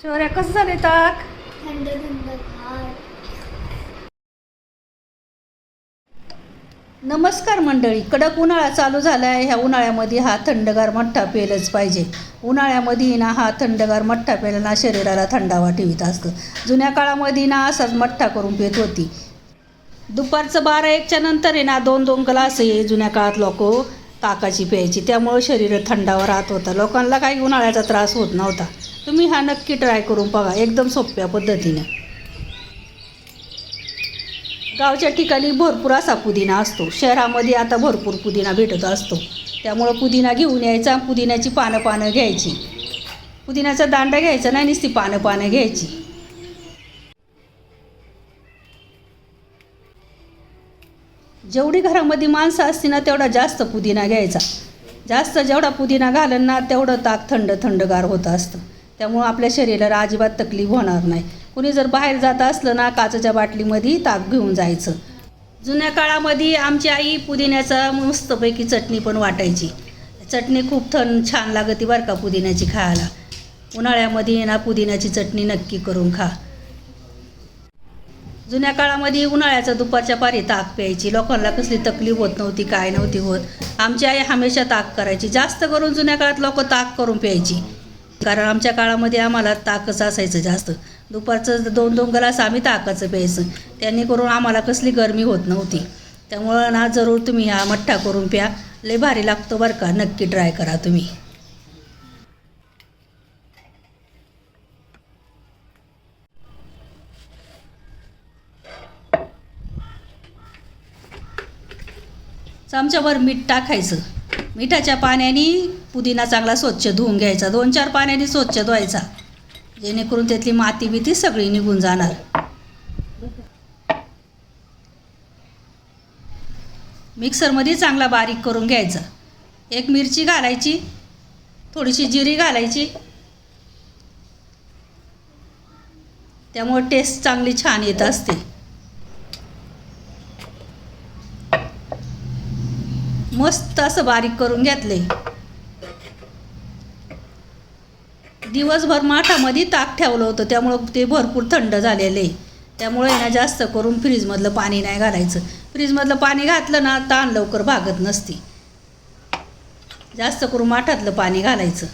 शौर्या कसं झाले ताक? थंड थंड गार. नमस्कार मंडळी, कडक उन्हाळा चालू झाला आहे. ह्या उन्हाळ्यामध्ये हा थंडगार मठ्ठा प्यायलाच पाहिजे. उन्हाळ्यामध्ये ना हा थंडगार मठ्ठा प्यायला ना शरीराला थंडावा ठेवीत असतं. जुन्या काळामध्ये ना असाच मठ्ठा करून पित होती. दुपारचं 12-1च्या नंतर आहे ना 2-2 ग्लास हे जुन्या काळात लोक ताकाची प्यायची. त्यामुळं शरीर थंडावा राहत होतं. लोकांना काही उन्हाळ्याचा त्रास होत नव्हता. तुम्ही हा नक्की ट्राय करून बघा, एकदम सोप्या पद्धतीने. गावच्या ठिकाणी भरपूर असा पुदिना असतो. शहरामध्ये आता भरपूर पुदिना भेटत असतो. त्यामुळं पुदिना घेऊन यायचा. पुदिन्याची पानं घ्यायची. पुदिन्याचा दांडा घ्यायचा नाही, नुसती पानं घ्यायची. जेवढी घरामध्ये माणसं असती ना तेवढा जास्त पुदिना घ्यायचा. जेवढा पुदिना घालन ना तेवढं ताक थंडगार होतं असतं. त्यामुळं आपल्या शरीराला अजिबात तकलीफ होणार नाही. कुणी जर बाहेर जात असलं ना काचेच्या बाटलीमध्ये ताक घेऊन जायचं. जुन्या काळामध्ये आमची आई पुदिन्याचा मस्तपैकी चटणी पण वाटायची. चटणी खूप छान लागते बरं का पुदिन्याची खायला. उन्हाळ्यामध्ये ना पुदिन्याची चटणी नक्की करून खा. जुन्या काळामध्ये उन्हाळ्याचा दुपारच्या पारी ताक प्यायची. लोकांना कसली तकलीफ होत नव्हती, काय नव्हती होत. आमची आई हमेशा ताक करायची. जास्त करून जुन्या काळात लोक ताक करून प्यायची. कारण आमच्या काळामध्ये आम्हाला ताकच असायचं जास्त. दुपारचं 2-2 ग्लास आम्ही ताकाचं प्यायचं. त्यांनी करून आम्हाला कसली गरमी होत नव्हती. त्यामुळं ना जरूर तुम्ही हा मठ्ठा करून प्या. लय भारी लागतो बरं का, नक्की ट्राय करा तुम्ही. चमच्याभर मीठ टाकायचं. मिठाच्या पाण्याने पुदिना चांगला स्वच्छ धुवून घ्यायचा. 2-4 पाण्याने स्वच्छ धुवायचा, जेणेकरून त्यातली माती बिती सगळी निघून जाणार. मिक्सरमध्ये चांगला बारीक करून घ्यायचा. 1 मिरची घालायची, थोडीशी जिरी घालायची. त्यामुळे टेस्ट चांगली छान येत असते. मस्त असं बारीक करून घेतले. दिवसभर माठामध्ये ताक ठेवलं होतं, त्यामुळं ते भरपूर थंड झालेलं आहे. त्यामुळे ना जास्त करून फ्रीजमधलं पाणी नाही घालायचं. फ्रीजमधलं पाणी घातलं ना ताण लवकर भागत नसती. जास्त करून माठातलं पाणी घालायचं.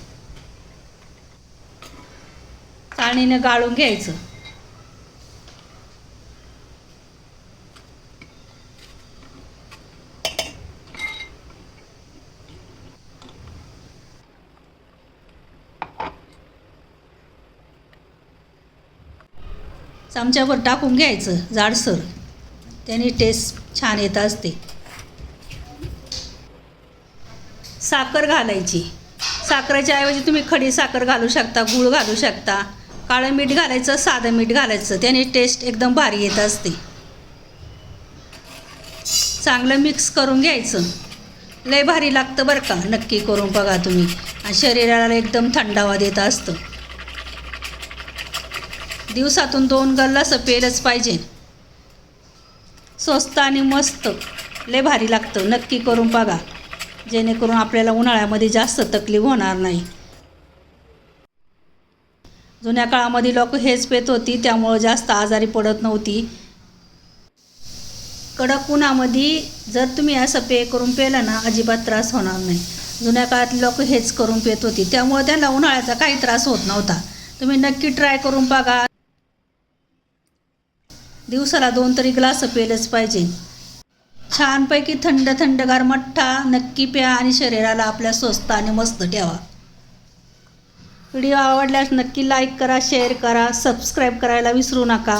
चाळणीनं गाळून घ्यायचं. चमच्यावर टाकून घ्यायचं जाडसर. त्याने टेस्ट छान येत असते. साखर घालायची. साखरेच्या ऐवजी तुम्ही खडी साखर घालू शकता, गूळ घालू शकता. काळं मीठ घालायचं, साधं मीठ घालायचं. त्याने टेस्ट एकदम भारी येत असते. चांगलं मिक्स करून घ्यायचं. लय भारी लागतं बरं का, नक्की करून बघा तुम्ही. आणि शरीराला एकदम थंडावा देत असतं. दिवसातून 2 ग्लास प्यायलंच पाहिजे. स्वस्त आणि मस्त, लय भारी लागतं. नक्की करून बघा, जेणेकरून आपल्याला उन्हाळ्यामध्ये जास्त तकलीफ होणार नाही. जुन्या काळामध्ये लोक हेच पेत होती, त्यामुळं जास्त आजारी पडत नव्हती. कडक उन्हामध्ये जर तुम्ही असं पेय करून प्यायलं ना अजिबात त्रास होणार नाही. जुन्या काळातली लोक हेच करून पेत होती, त्यामुळं त्यांना उन्हाळ्याचा काही त्रास होत नव्हता. तुम्ही नक्की ट्राय करून बघा. दिवसाला 2 तरी ग्लास प्यायलंच पाहिजे. छानपैकी थंडगार मठ्ठा नक्की प्या आणि शरीराला आपल्या स्वस्त आणि मस्त ठेवा. व्हिडिओ आवडल्यास नक्की लाईक करा, शेअर करा, सबस्क्राईब करायला विसरू नका.